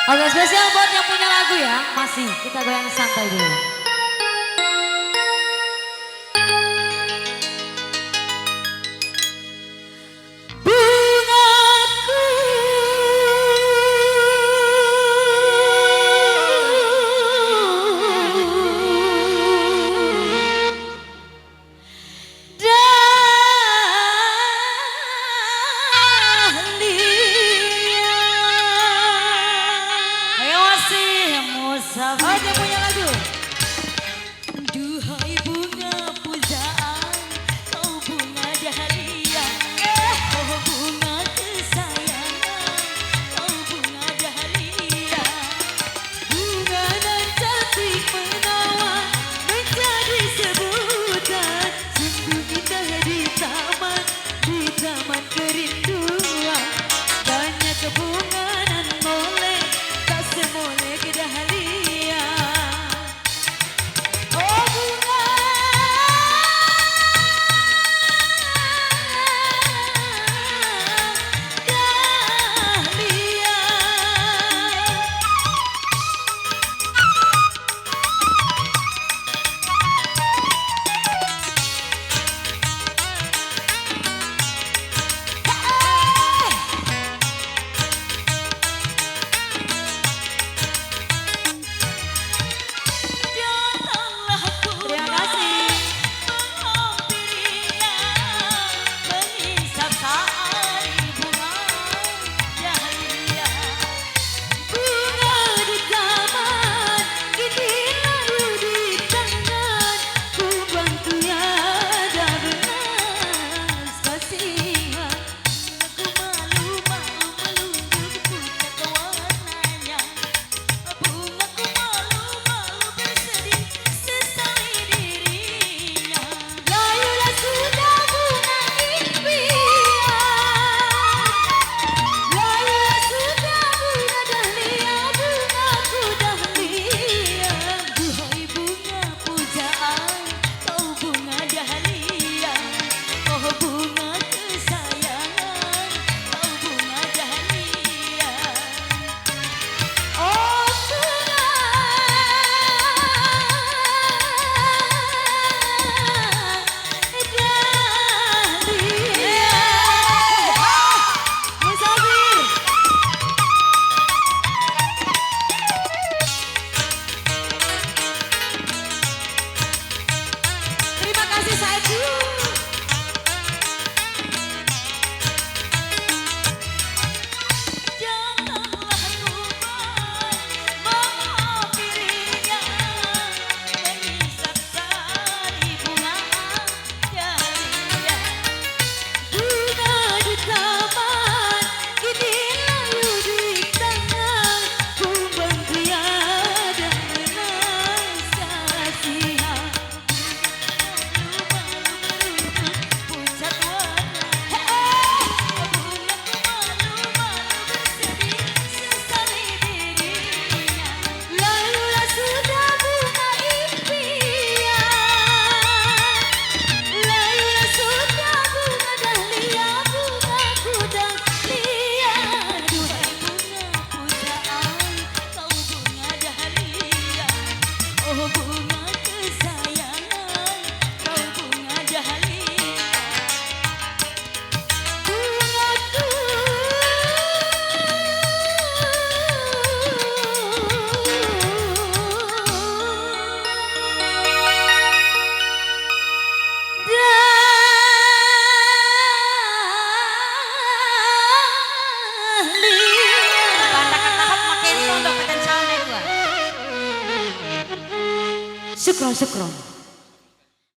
Oke, spesial buat yang punya lagu ya. Masih kita goyang santai dulu. Oh, dia punya lagu. Duhai bunga pujaan, kau bunga dahlia, oh bunga kesayangan, kau bunga dahlia. Bunga dan cantik menawan menjadi sebutan, sungguh indah di taman kerinduan. Banyak bunga nan molek, tak semolek dahlia. Syukron, syukron.